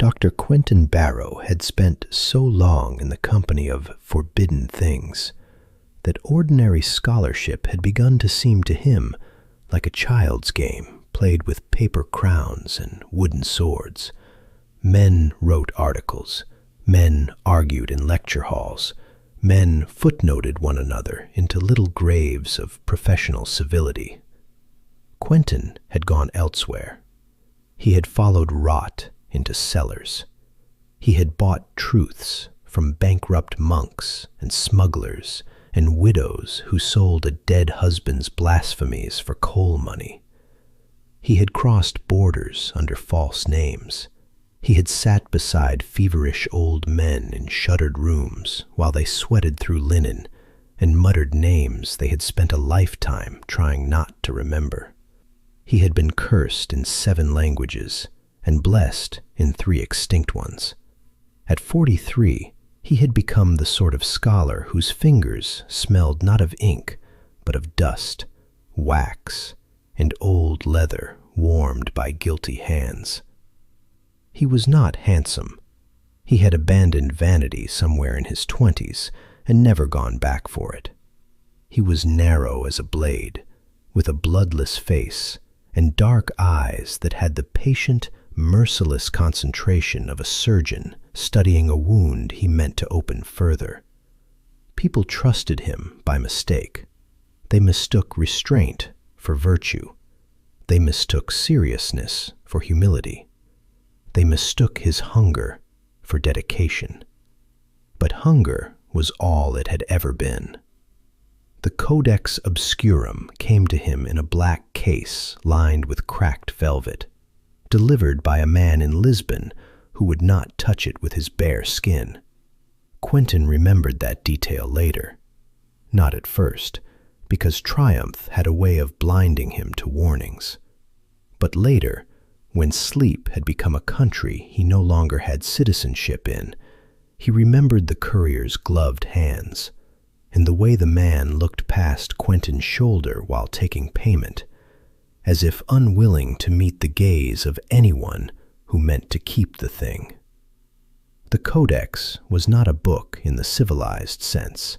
Dr. Quentin Barrow had spent so long in the company of forbidden things that ordinary scholarship had begun to seem to him like a child's game played with paper crowns and wooden swords. Men wrote articles, men argued in lecture halls, men footnoted one another into little graves of professional civility. Quentin had gone elsewhere. He had followed rot into cellars. He had bought truths from bankrupt monks and smugglers and widows who sold a dead husband's blasphemies for coal money. He had crossed borders under false names. He had sat beside feverish old men in shuttered rooms while they sweated through linen and muttered names they had spent a lifetime trying not to remember. He had been cursed in 7 languages and blessed in 3 extinct ones. At 43, he had become the sort of scholar whose fingers smelled not of ink, but of dust, wax, and old leather warmed by guilty hands. He was not handsome. He had abandoned vanity somewhere in his 20s and never gone back for it. He was narrow as a blade, with a bloodless face and dark eyes that had the patient, merciless concentration of a surgeon studying a wound he meant to open further. People trusted him by mistake. They mistook restraint for virtue. They mistook seriousness for humility. They mistook his hunger for dedication. But hunger was all it had ever been. The Codex Obscurum came to him in a black case lined with cracked velvet, delivered by a man in Lisbon who would not touch it with his bare skin. Quentin remembered that detail later. Not at first, because triumph had a way of blinding him to warnings. But later, when sleep had become a country he no longer had citizenship in, he remembered the courier's gloved hands, and the way the man looked past Quentin's shoulder while taking payment, as if unwilling to meet the gaze of anyone who meant to keep the thing. The Codex was not a book in the civilized sense.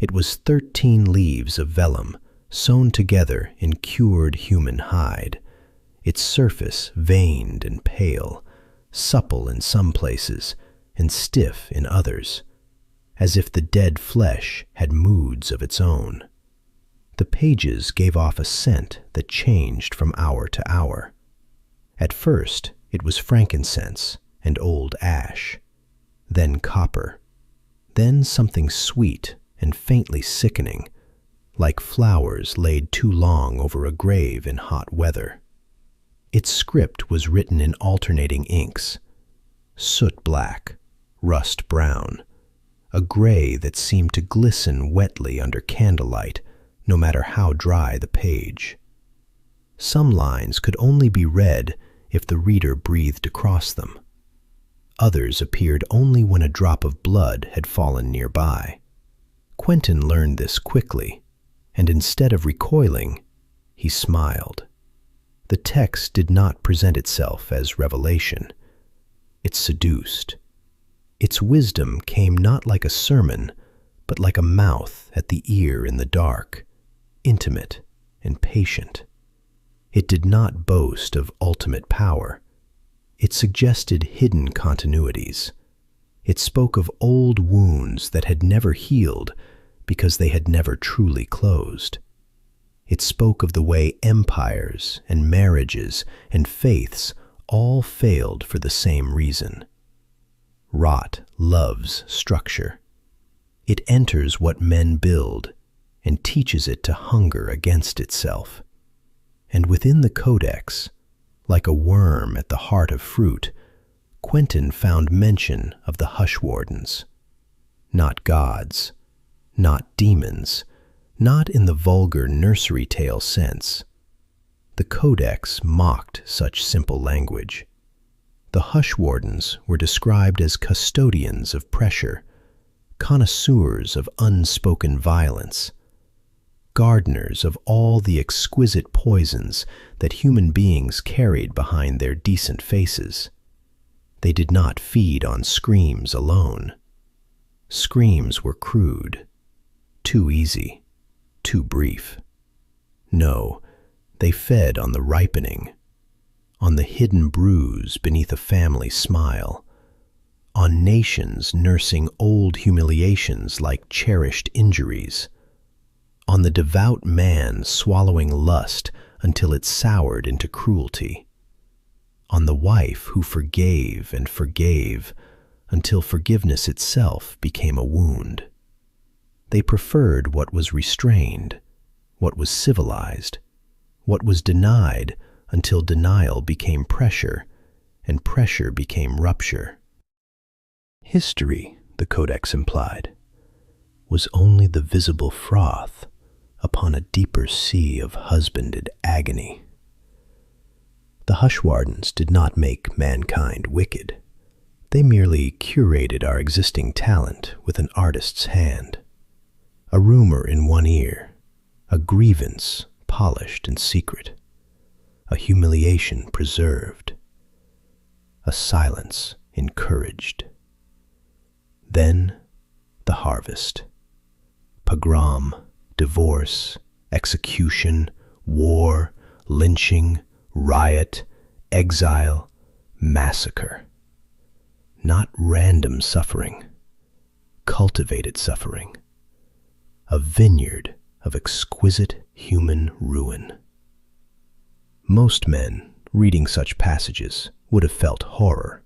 It was 13 leaves of vellum sewn together in cured human hide, its surface veined and pale, supple in some places and stiff in others, as if the dead flesh had moods of its own. The pages gave off a scent that changed from hour to hour. At first, it was frankincense and old ash, then copper, then something sweet and faintly sickening, like flowers laid too long over a grave in hot weather. Its script was written in alternating inks, soot black, rust brown, a gray that seemed to glisten wetly under candlelight, no matter how dry the page. Some lines could only be read if the reader breathed across them. Others appeared only when a drop of blood had fallen nearby. Quentin learned this quickly, and instead of recoiling, he smiled. The text did not present itself as revelation. It seduced. Its wisdom came not like a sermon, but like a mouth at the ear in the dark, intimate and patient. It did not boast of ultimate power. It suggested hidden continuities. It spoke of old wounds that had never healed because they had never truly closed. It spoke of the way empires and marriages and faiths all failed for the same reason. Rot loves structure. It enters what men build and teaches it to hunger against itself. And within the Codex, like a worm at the heart of fruit, Quentin found mention of the Hushwardens. Not gods, not demons, not in the vulgar nursery tale sense. The Codex mocked such simple language. The Hushwardens were described as custodians of pressure, connoisseurs of unspoken violence, gardeners of all the exquisite poisons that human beings carried behind their decent faces. They did not feed on screams alone. Screams were crude, too easy, too brief. No, they fed on the ripening, on the hidden bruise beneath a family smile, on nations nursing old humiliations like cherished injuries, on the devout man swallowing lust until it soured into cruelty, on the wife who forgave and forgave until forgiveness itself became a wound. They preferred what was restrained, what was civilized, what was denied until denial became pressure, and pressure became rupture. History, the Codex implied, was only the visible froth upon a deeper sea of husbanded agony. The Hushwardens did not make mankind wicked. They merely curated our existing talent with an artist's hand. A rumor in one ear, a grievance polished in secret, a humiliation preserved, a silence encouraged. Then the harvest. Pogrom, divorce, execution, war, lynching, riot, exile, massacre. Not random suffering, cultivated suffering. A vineyard of exquisite human ruin. Most men, reading such passages, would have felt horror.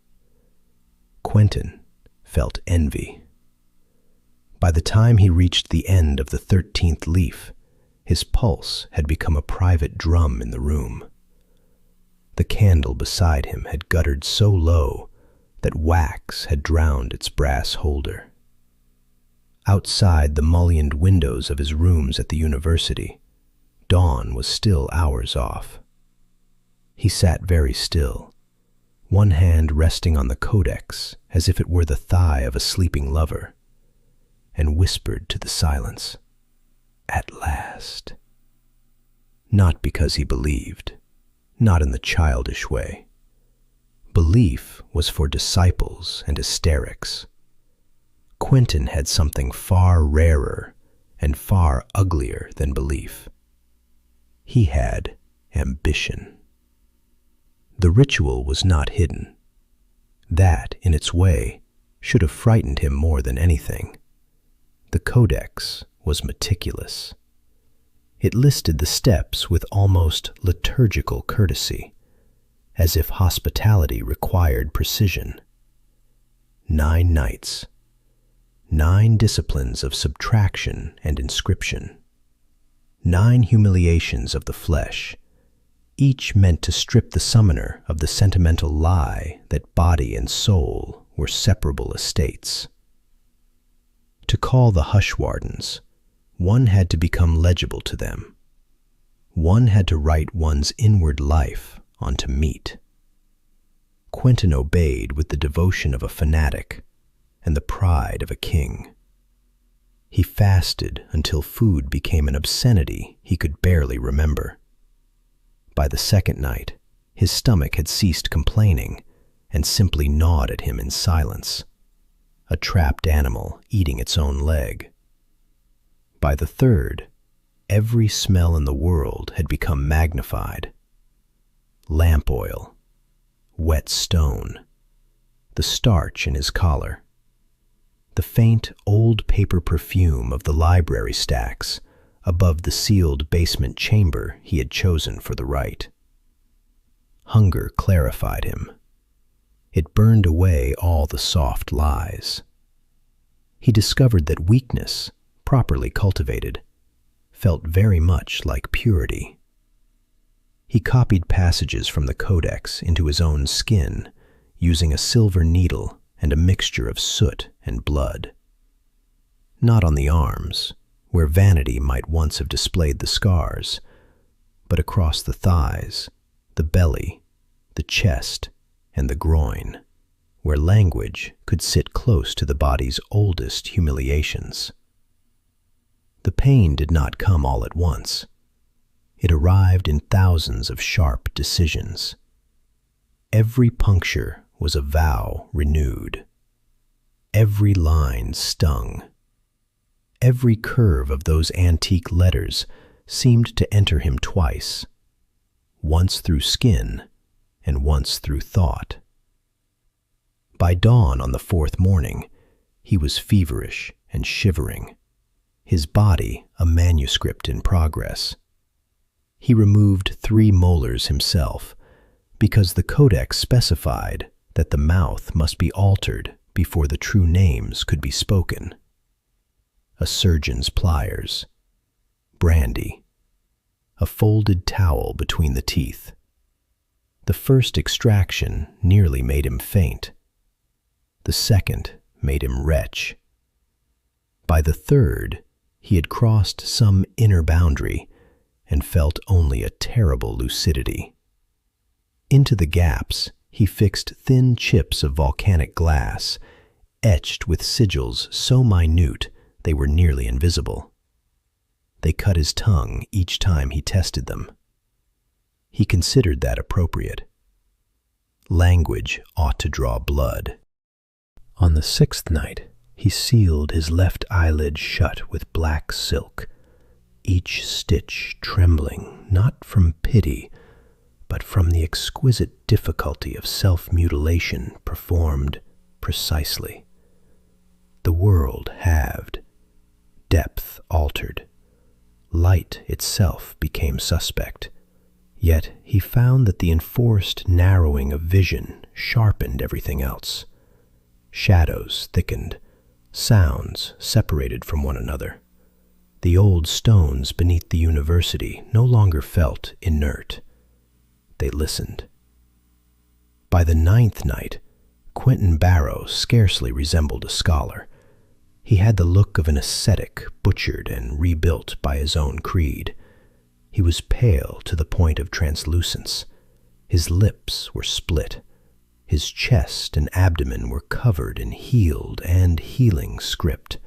Quentin felt envy. By the time he reached the end of the 13th leaf, his pulse had become a private drum in the room. The candle beside him had guttered so low that wax had drowned its brass holder. Outside the mullioned windows of his rooms at the university, dawn was still hours off. He sat very still, one hand resting on the codex as if it were the thigh of a sleeping lover, and whispered to the silence, "At last." Not because he believed, not in the childish way. Belief was for disciples and hysterics. Quentin had something far rarer and far uglier than belief. He had ambition. The ritual was not hidden. That, in its way, should have frightened him more than anything. The codex was meticulous. It listed the steps with almost liturgical courtesy, as if hospitality required precision. 9 nights. 9 disciplines of subtraction and inscription. 9 humiliations of the flesh, each meant to strip the summoner of the sentimental lie that body and soul were separable estates. To call the Hushwardens, one had to become legible to them. One had to write one's inward life onto meat. Quentin obeyed with the devotion of a fanatic and the pride of a king. He fasted until food became an obscenity he could barely remember. By the 2nd night, his stomach had ceased complaining and simply gnawed at him in silence, a trapped animal eating its own leg. By the 3rd, every smell in the world had become magnified. Lamp oil, wet stone, the starch in his collar, the faint old paper perfume of the library stacks above the sealed basement chamber he had chosen for the rite. Hunger clarified him. It burned away all the soft lies. He discovered that weakness, properly cultivated, felt very much like purity. He copied passages from the codex into his own skin, using a silver needle and a mixture of soot and blood. Not on the arms, where vanity might once have displayed the scars, but across the thighs, the belly, the chest, and the groin, where language could sit close to the body's oldest humiliations. The pain did not come all at once. It arrived in thousands of sharp decisions. Every puncture was a vow renewed. Every line stung. Every curve of those antique letters seemed to enter him twice, once through skin and once through thought. By dawn on the fourth morning, he was feverish and shivering, his body a manuscript in progress. He removed 3 molars himself, because the codex specified that the mouth must be altered before the true names could be spoken. A surgeon's pliers, brandy, a folded towel between the teeth. The first extraction nearly made him faint. The second made him retch. By the third, he had crossed some inner boundary and felt only a terrible lucidity. Into the gaps he fixed thin chips of volcanic glass, etched with sigils so minute they were nearly invisible. They cut his tongue each time he tested them. He considered that appropriate. Language ought to draw blood. On the 6th night, he sealed his left eyelid shut with black silk, each stitch trembling not from pity, but from the exquisite difficulty of self-mutilation performed precisely. The world halved, depth altered, light itself became suspect, yet he found that the enforced narrowing of vision sharpened everything else. Shadows thickened, sounds separated from one another. The old stones beneath the university no longer felt inert. They listened. By the 9th night, Quentin Barrow scarcely resembled a scholar. He had the look of an ascetic butchered and rebuilt by his own creed. He was pale to the point of translucence. His lips were split. His chest and abdomen were covered in healed and healing script,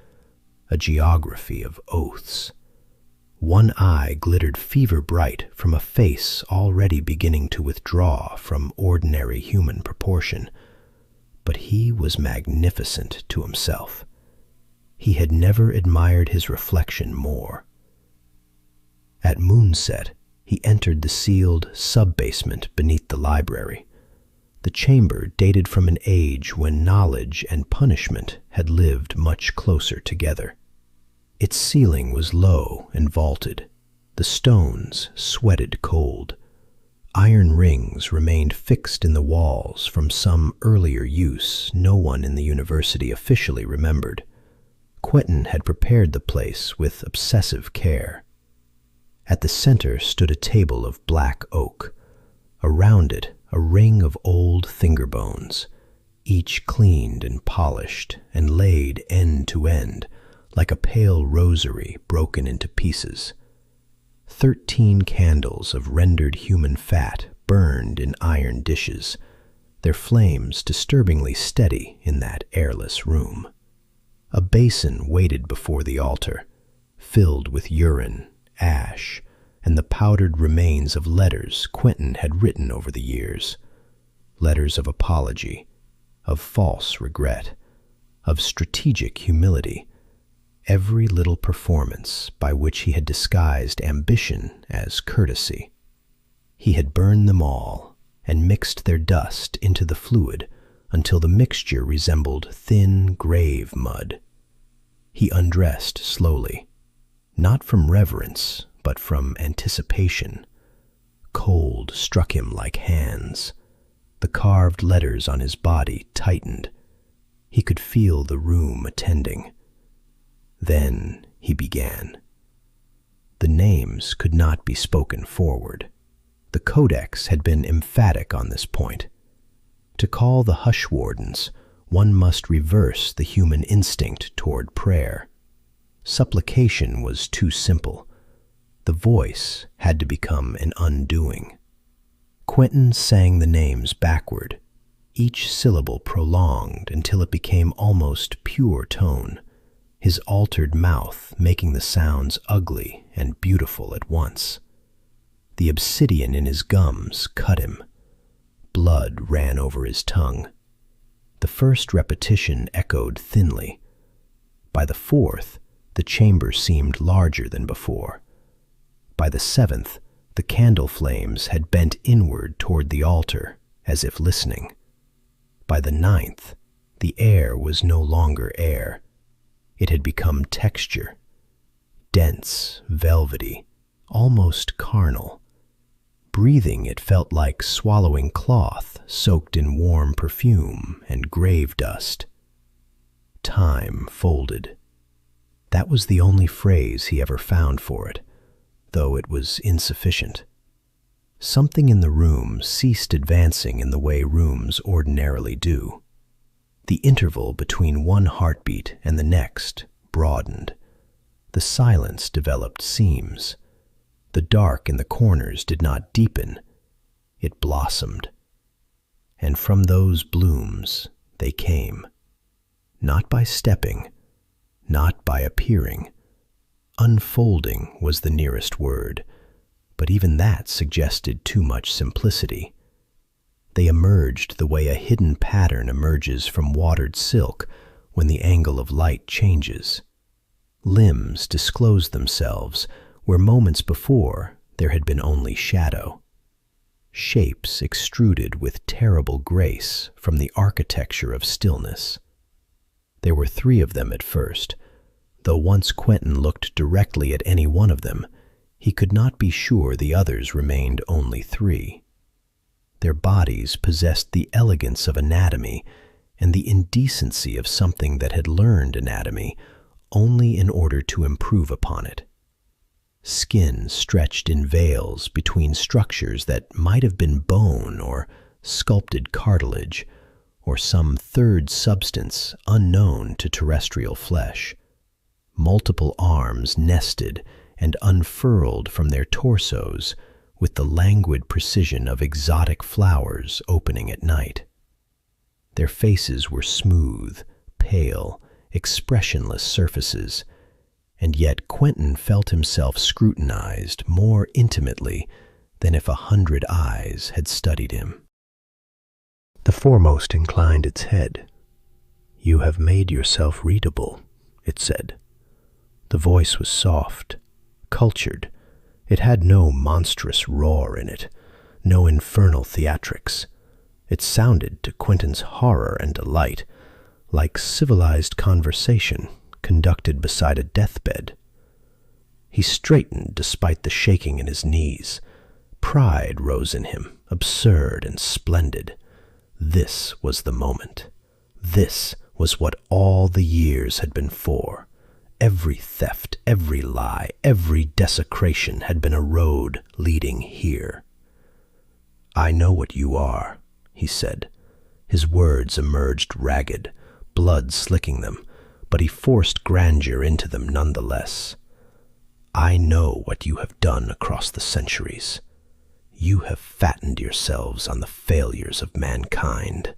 a geography of oaths. One eye glittered fever bright from a face already beginning to withdraw from ordinary human proportion. But he was magnificent to himself. He had never admired his reflection more. At moonset, he entered the sealed sub-basement beneath the library. The chamber dated from an age when knowledge and punishment had lived much closer together. Its ceiling was low and vaulted. The stones sweated cold. Iron rings remained fixed in the walls from some earlier use no one in the university officially remembered. Quentin had prepared the place with obsessive care. At the center stood a table of black oak. Around it, a ring of old finger bones, each cleaned and polished and laid end to end, like a pale rosary broken into pieces. 13 candles of rendered human fat burned in iron dishes, their flames disturbingly steady in that airless room. A basin waited before the altar, filled with urine, ash, and the powdered remains of letters Quentin had written over the years. Letters of apology, of false regret, of strategic humility, every little performance by which he had disguised ambition as courtesy. He had burned them all and mixed their dust into the fluid until the mixture resembled thin grave mud. He undressed slowly, not from reverence, but from anticipation. Cold struck him like hands. The carved letters on his body tightened. He could feel the room attending. Then he began. The names could not be spoken forward. The codex had been emphatic on this point. To call the Hushwardens, one must reverse the human instinct toward prayer. Supplication was too simple. The voice had to become an undoing. Quentin sang the names backward, each syllable prolonged until it became almost pure tone, his altered mouth making the sounds ugly and beautiful at once. The obsidian in his gums cut him. Blood ran over his tongue. The first repetition echoed thinly. By the fourth, the chamber seemed larger than before. By the seventh, the candle flames had bent inward toward the altar, as if listening. By the ninth, the air was no longer air. It had become texture, dense, velvety, almost carnal. Breathing it felt like swallowing cloth soaked in warm perfume and grave dust. Time folded. That was the only phrase he ever found for it, though it was insufficient. Something in the room ceased advancing in the way rooms ordinarily do. The interval between one heartbeat and the next broadened. The silence developed seams. The dark in the corners did not deepen, it blossomed. And from those blooms they came, not by stepping, not by appearing. Unfolding was the nearest word, but even that suggested too much simplicity. They emerged the way a hidden pattern emerges from watered silk when the angle of light changes. Limbs disclosed themselves where moments before there had been only shadow. Shapes extruded with terrible grace from the architecture of stillness. There were 3 of them at first, though once Quentin looked directly at any one of them, he could not be sure the others remained only 3. Their bodies possessed the elegance of anatomy and the indecency of something that had learned anatomy only in order to improve upon it. Skin stretched in veils between structures that might have been bone or sculpted cartilage, or some third substance unknown to terrestrial flesh. Multiple arms nested and unfurled from their torsos with the languid precision of exotic flowers opening at night. Their faces were smooth, pale, expressionless surfaces, and yet Quentin felt himself scrutinized more intimately than if 100 eyes had studied him. The foremost inclined its head. "You have made yourself readable," it said. The voice was soft, cultured. It had no monstrous roar in it, no infernal theatrics. It sounded, to Quentin's horror and delight, like civilized conversation conducted beside a deathbed. He straightened despite the shaking in his knees. Pride rose in him, absurd and splendid. This was the moment. This was what all the years had been for. Every theft, every lie, every desecration had been a road leading here. "I know what you are," he said. His words emerged ragged, blood slicking them, but he forced grandeur into them nonetheless. "I know what you have done across the centuries. You have fattened yourselves on the failures of mankind.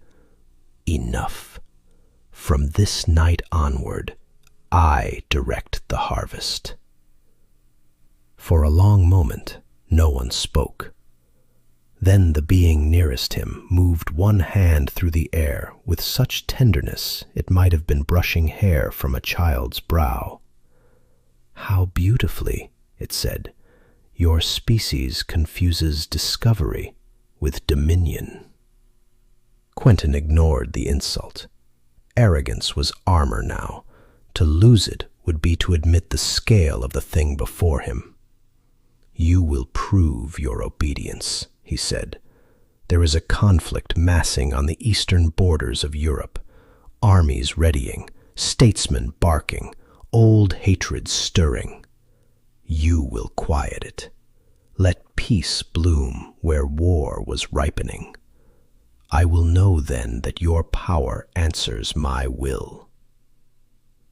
Enough. From this night onward, I direct the harvest." For a long moment, no one spoke. Then the being nearest him moved one hand through the air with such tenderness it might have been brushing hair from a child's brow. "How beautifully," it said, "your species confuses discovery with dominion." Quentin ignored the insult. Arrogance was armor now. To lose it would be to admit the scale of the thing before him. "You will prove your obedience," he said. "There is a conflict massing on the eastern borders of Europe, armies readying, statesmen barking, old hatreds stirring. You will quiet it. Let peace bloom where war was ripening. I will know then that your power answers my will."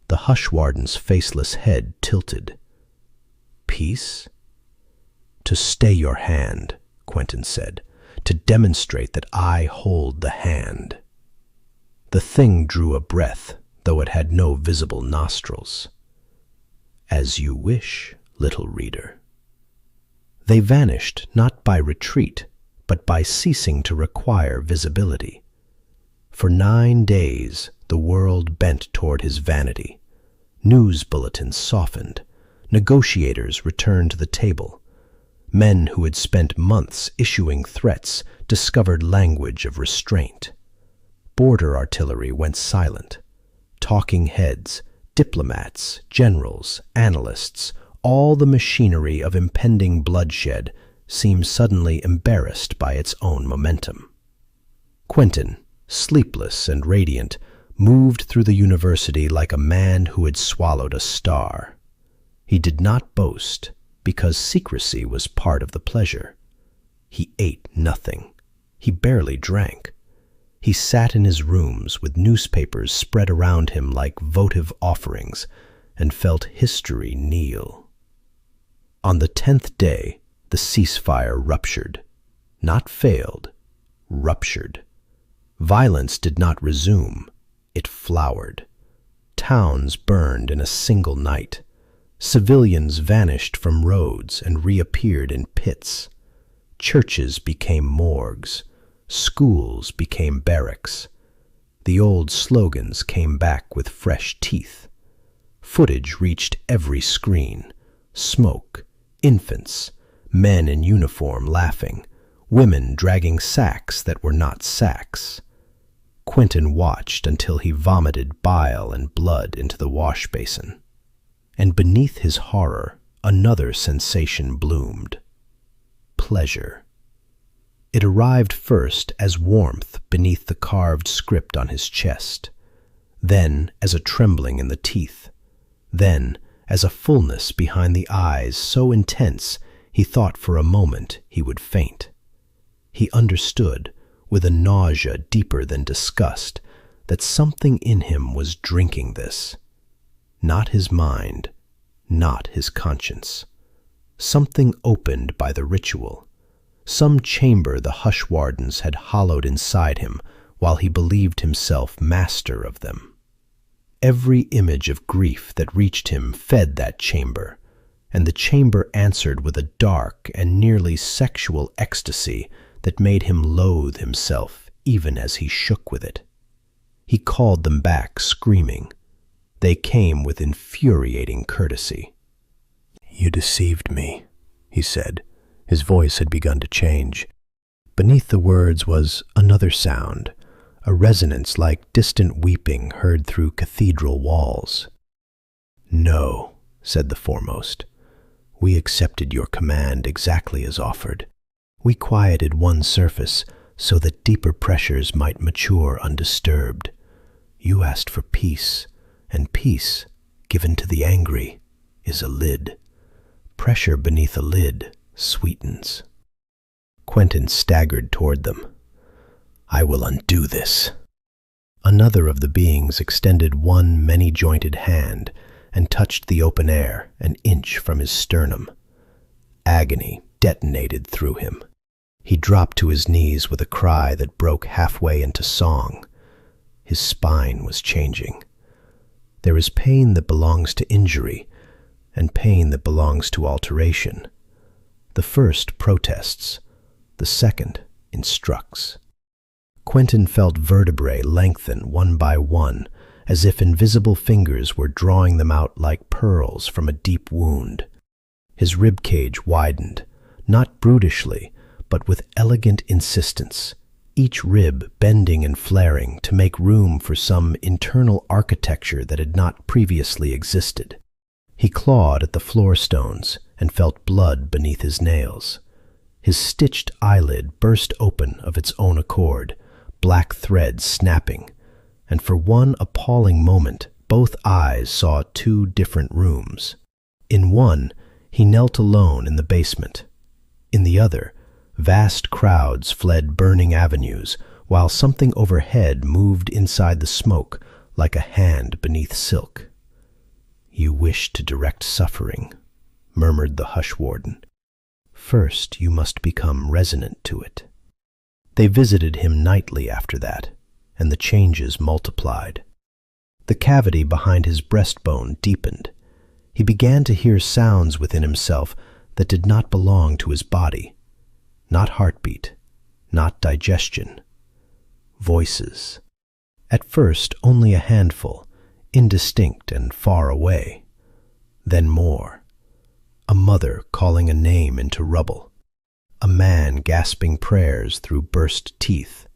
The Hushwardens' faceless head tilted. "Peace?" "To stay your hand," Quentin said, "to demonstrate that I hold the hand." The thing drew a breath, though it had no visible nostrils. "As you wish, little reader." They vanished not by retreat, but by ceasing to require visibility. For 9 days, the world bent toward his vanity. News bulletins softened. Negotiators returned to the table. Men who had spent months issuing threats discovered language of restraint. Border artillery went silent. Talking heads, diplomats, generals, analysts, all the machinery of impending bloodshed seemed suddenly embarrassed by its own momentum. Quentin, sleepless and radiant, moved through the university like a man who had swallowed a star. He did not boast, because secrecy was part of the pleasure. He ate nothing. He barely drank. He sat in his rooms with newspapers spread around him like votive offerings and felt history kneel. On the 10th day, the ceasefire ruptured. Not failed, ruptured. Violence did not resume. It flowered. Towns burned in a single night. Civilians vanished from roads and reappeared in pits. Churches became morgues. Schools became barracks. The old slogans came back with fresh teeth. Footage reached every screen. Smoke, infants, men in uniform laughing, women dragging sacks that were not sacks. Quentin watched until he vomited bile and blood into the wash basin. And beneath his horror, another sensation bloomed. Pleasure. It arrived first as warmth beneath the carved script on his chest, then as a trembling in the teeth, then as a fullness behind the eyes so intense he thought for a moment he would faint. He understood, with a nausea deeper than disgust, that something in him was drinking this. Not his mind, not his conscience. Something opened by the ritual. Some chamber the Hushwardens had hollowed inside him while he believed himself master of them. Every image of grief that reached him fed that chamber, and the chamber answered with a dark and nearly sexual ecstasy that made him loathe himself even as he shook with it. He called them back, screaming. They came with infuriating courtesy. "You deceived me," he said. His voice had begun to change. Beneath the words was another sound, a resonance like distant weeping heard through cathedral walls. "No," said the foremost. "We accepted your command exactly as offered. We quieted one surface so that deeper pressures might mature undisturbed. You asked for peace, and peace, given to the angry, is a lid. Pressure beneath a lid sweetens." Quentin staggered toward them. "I will undo this." Another of the beings extended one many-jointed hand and touched the open air an inch from his sternum. Agony detonated through him. He dropped to his knees with a cry that broke halfway into song. His spine was changing. There is pain that belongs to injury, and pain that belongs to alteration. The first protests, the second instructs. Quentin felt vertebrae lengthen one by one, as if invisible fingers were drawing them out like pearls from a deep wound. His ribcage widened, not brutishly, but with elegant insistence, each rib bending and flaring to make room for some internal architecture that had not previously existed. He clawed at the floor stones and felt blood beneath his nails. His stitched eyelid burst open of its own accord, black threads snapping, and for one appalling moment both eyes saw 2 different rooms. In one, he knelt alone in the basement. In the other, vast crowds fled burning avenues, while something overhead moved inside the smoke like a hand beneath silk. "You wish to direct suffering," murmured the Hushwarden. "First you must become resonant to it." They visited him nightly after that, and the changes multiplied. The cavity behind his breastbone deepened. He began to hear sounds within himself that did not belong to his body. Not heartbeat, not digestion. Voices. At first only a handful, indistinct and far away. Then more. A mother calling a name into rubble. A man gasping prayers through burst teeth.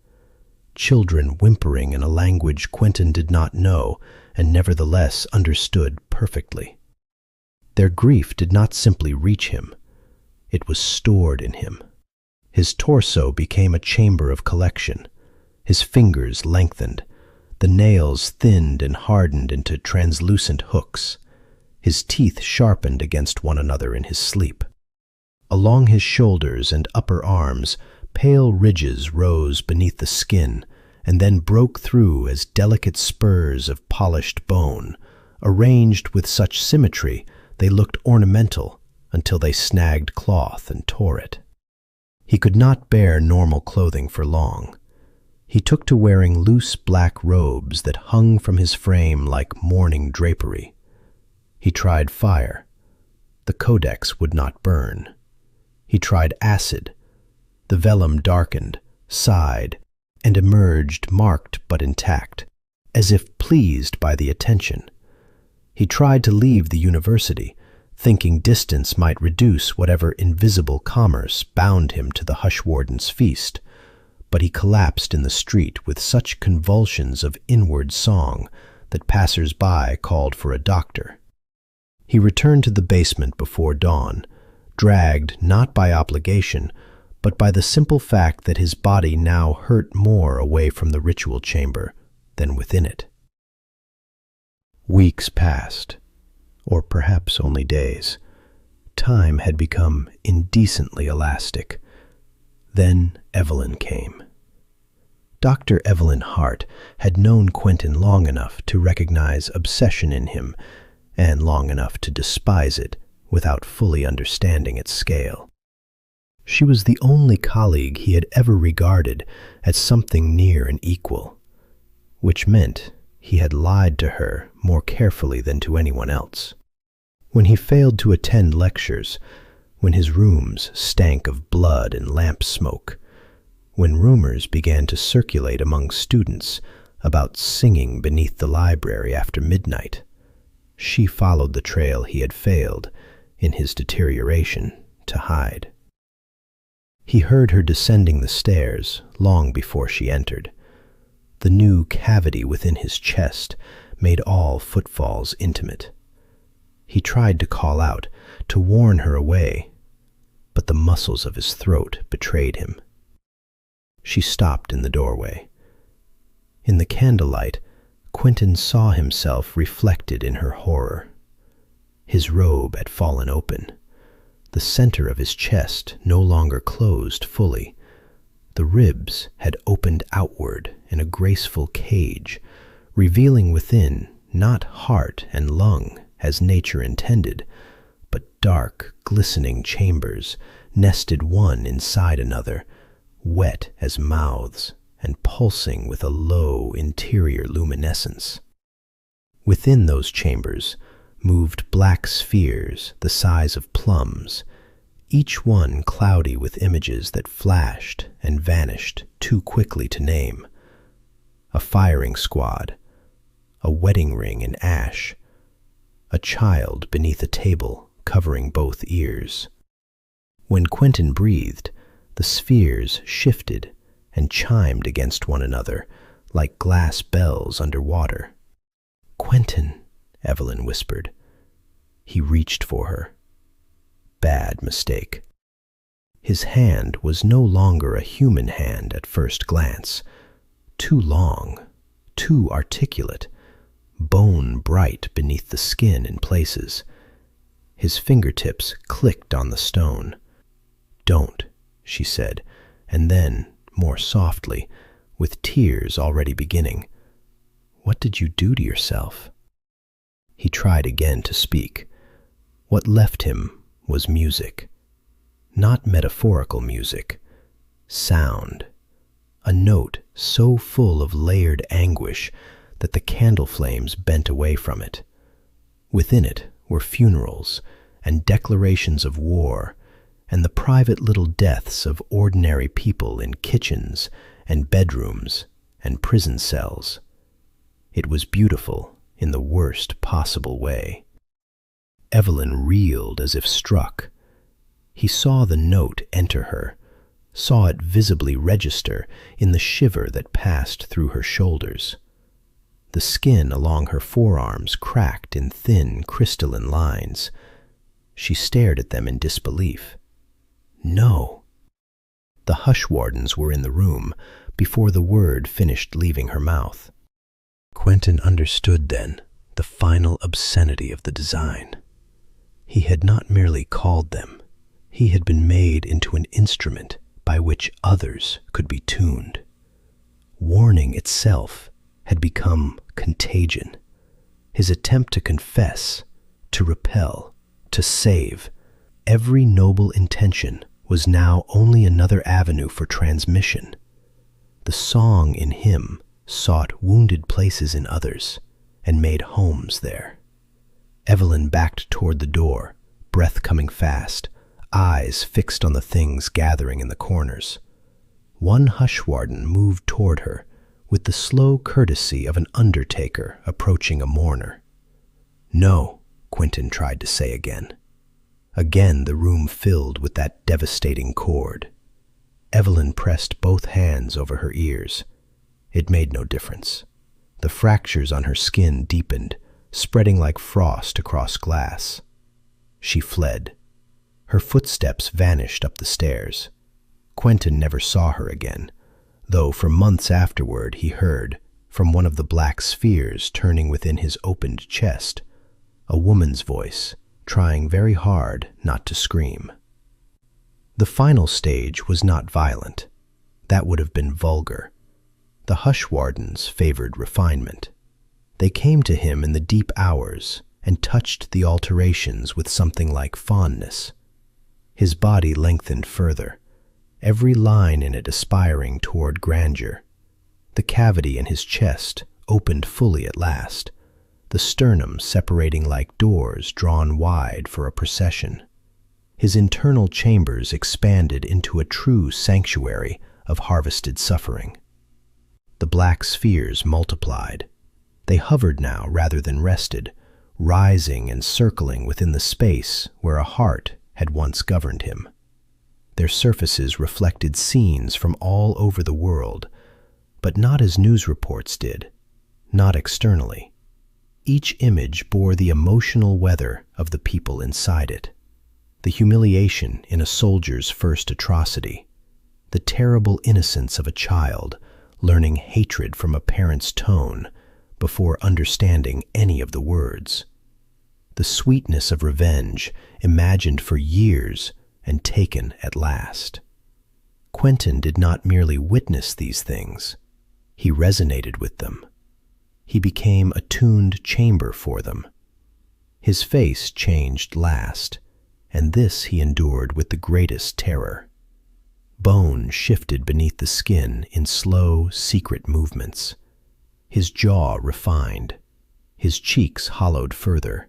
Children whimpering in a language Quentin did not know and nevertheless understood perfectly. Their grief did not simply reach him. It was stored in him. His torso became a chamber of collection. His fingers lengthened. The nails thinned and hardened into translucent hooks. His teeth sharpened against one another in his sleep. Along his shoulders and upper arms, pale ridges rose beneath the skin and then broke through as delicate spurs of polished bone, arranged with such symmetry they looked ornamental until they snagged cloth and tore it. He could not bear normal clothing for long. He took to wearing loose black robes that hung from his frame like mourning drapery. He tried fire. The codex would not burn. He tried acid. The vellum darkened, sighed, and emerged marked but intact, as if pleased by the attention. He tried to leave the university, thinking distance might reduce whatever invisible commerce bound him to the Hushwardens' feast, but he collapsed in the street with such convulsions of inward song that passers-by called for a doctor. He returned to the basement before dawn, dragged not by obligation, but by the simple fact that his body now hurt more away from the ritual chamber than within it. Weeks passed, or perhaps only days. Time had become indecently elastic. Then Evelyn came. Dr. Evelyn Hart had known Quentin long enough to recognize obsession in him, and long enough to despise it without fully understanding its scale. She was the only colleague he had ever regarded as something near an equal, which meant he had lied to her more carefully than to anyone else. When he failed to attend lectures, when his rooms stank of blood and lamp smoke, when rumors began to circulate among students about singing beneath the library after midnight, she followed the trail he had failed, in his deterioration, to hide. He heard her descending the stairs long before she entered. The new cavity within his chest made all footfalls intimate. He tried to call out, to warn her away, but the muscles of his throat betrayed him. She stopped in the doorway. In the candlelight, Quentin saw himself reflected in her horror. His robe had fallen open. The center of his chest no longer closed fully. The ribs had opened outward in a graceful cage, revealing within not heart and lung as nature intended, but dark, glistening chambers nested one inside another, wet as mouths and pulsing with a low interior luminescence. Within those chambers moved black spheres the size of plums, each one cloudy with images that flashed and vanished too quickly to name. A firing squad, a wedding ring in ash, a child beneath a table covering both ears. When Quentin breathed, the spheres shifted and chimed against one another like glass bells underwater. "Quentin," Evelyn whispered. He reached for her. Bad mistake. His hand was no longer a human hand at first glance. Too long, too articulate, bone bright beneath the skin in places. His fingertips clicked on the stone. "Don't," she said, and then, more softly, with tears already beginning, "What did you do to yourself?" He tried again to speak. What left him was music. Not metaphorical music. Sound. A note so full of layered anguish that the candle flames bent away from it. Within it were funerals and declarations of war and the private little deaths of ordinary people in kitchens and bedrooms and prison cells It was beautiful in the worst possible way. Evelyn reeled as if struck. He saw the note enter her, saw it visibly register in the shiver that passed through her shoulders. The skin along her forearms cracked in thin, crystalline lines. She stared at them in disbelief. No. The Hushwardens were in the room before the word finished leaving her mouth. Quentin understood then the final obscenity of the design. He had not merely called them. He had been made into an instrument by which others could be tuned. Warning itself had become contagion. His attempt to confess, to repel, to save, every noble intention was now only another avenue for transmission. The song in him sought wounded places in others and made homes there. Evelyn backed toward the door, breath coming fast, eyes fixed on the things gathering in the corners. One Hushwarden moved toward her with the slow courtesy of an undertaker approaching a mourner. No, Quentin tried to say again. Again the room filled with that devastating chord. Evelyn pressed both hands over her ears. It made no difference. The fractures on her skin deepened, spreading like frost across glass. She fled. Her footsteps vanished up the stairs. Quentin never saw her again, though for months afterward he heard, from one of the black spheres turning within his opened chest, a woman's voice, trying very hard not to scream. The final stage was not violent. That would have been vulgar. The Hushwardens favored refinement. They came to him in the deep hours and touched the alterations with something like fondness. His body lengthened further, every line in it aspiring toward grandeur. The cavity in his chest opened fully at last, the sternum separating like doors drawn wide for a procession. His internal chambers expanded into a true sanctuary of harvested suffering. The black spheres multiplied. They hovered now rather than rested, rising and circling within the space where a heart had once governed him. Their surfaces reflected scenes from all over the world, but not as news reports did, not externally. Each image bore the emotional weather of the people inside it. The humiliation in a soldier's first atrocity, the terrible innocence of a child learning hatred from a parent's tone before understanding any of the words, the sweetness of revenge imagined for years and taken at last. Quentin did not merely witness these things, he resonated with them. He became a tuned chamber for them. His face changed last, and this he endured with the greatest terror. Bone shifted beneath the skin in slow, secret movements. His jaw refined, his cheeks hollowed further.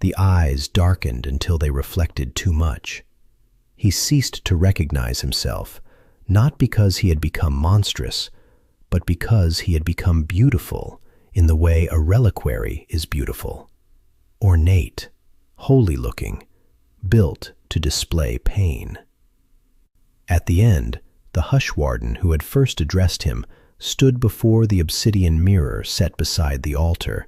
The eyes darkened until they reflected too much. He ceased to recognize himself, not because he had become monstrous, but because he had become beautiful in the way a reliquary is beautiful. Ornate, holy-looking, built to display pain. At the end, the Hushwarden who had first addressed him stood before the obsidian mirror set beside the altar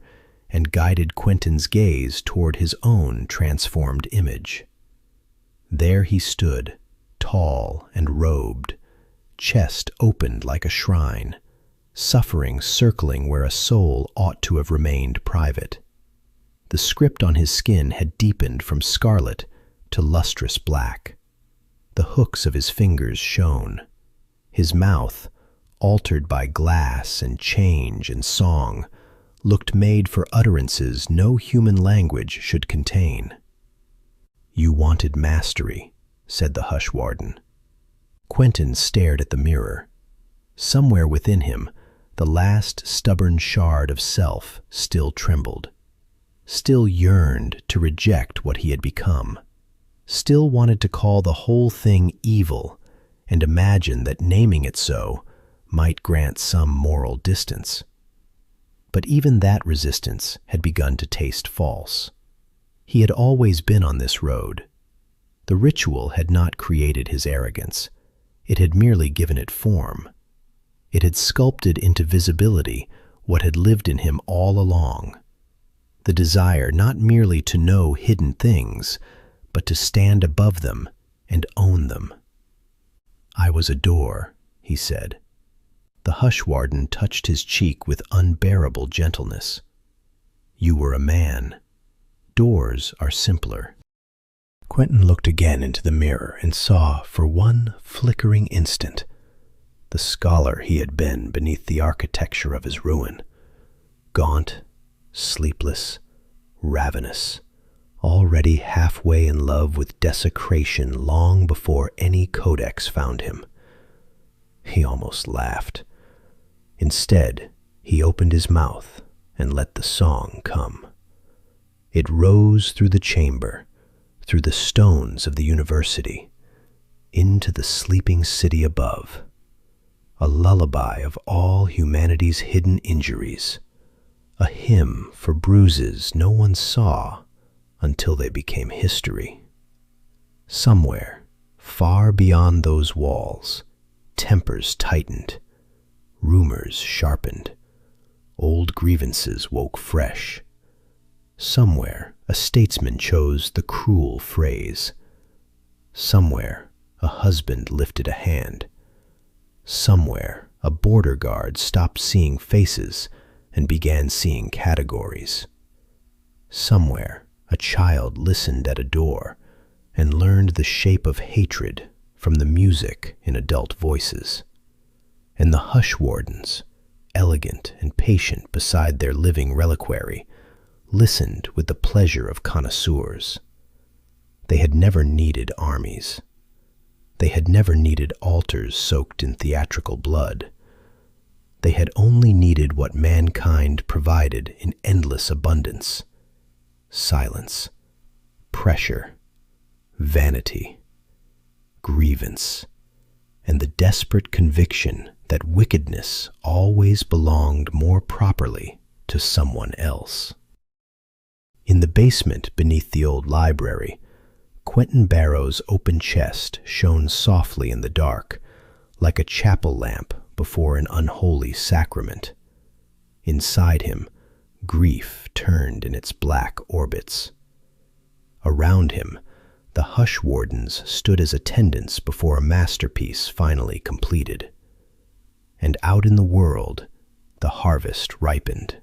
and guided Quentin's gaze toward his own transformed image. There he stood, tall and robed, chest opened like a shrine, suffering circling where a soul ought to have remained private. The script on his skin had deepened from scarlet to lustrous black. The hooks of his fingers shone. His mouth, altered by glass and change and song, looked made for utterances no human language should contain. "You wanted mastery," said the Hushwarden. Quentin stared at the mirror. Somewhere within him, the last stubborn shard of self still trembled, still yearned to reject what he had become, still wanted to call the whole thing evil and imagine that naming it so might grant some moral distance. But even that resistance had begun to taste false. He had always been on this road. The ritual had not created his arrogance. It had merely given it form. It had sculpted into visibility what had lived in him all along. The desire not merely to know hidden things, but to stand above them and own them. "I was a door," he said. The Hushwarden touched his cheek with unbearable gentleness. "You were a man. Doors are simpler." Quentin looked again into the mirror and saw, for one flickering instant, the scholar he had been beneath the architecture of his ruin. Gaunt, sleepless, ravenous, already halfway in love with desecration long before any codex found him. He almost laughed. Instead, he opened his mouth and let the song come. It rose through the chamber, through the stones of the university, into the sleeping city above, a lullaby of all humanity's hidden injuries, a hymn for bruises no one saw until they became history. Somewhere, far beyond those walls, tempers tightened, rumors sharpened, old grievances woke fresh. Somewhere, a statesman chose the cruel phrase. Somewhere, a husband lifted a hand. Somewhere, a border guard stopped seeing faces and began seeing categories. Somewhere, a child listened at a door and learned the shape of hatred from the music in adult voices. And the Hushwardens, elegant and patient beside their living reliquary, listened with the pleasure of connoisseurs. They had never needed armies. They had never needed altars soaked in theatrical blood. They had only needed what mankind provided in endless abundance: silence, pressure, vanity, grievance, and the desperate conviction that wickedness always belonged more properly to someone else. In the basement beneath the old library, Quentin Barrow's open chest shone softly in the dark, like a chapel lamp before an unholy sacrament. Inside him, grief turned in its black orbits. Around him, the Hushwardens stood as attendants before a masterpiece finally completed. And out in the world, the harvest ripened.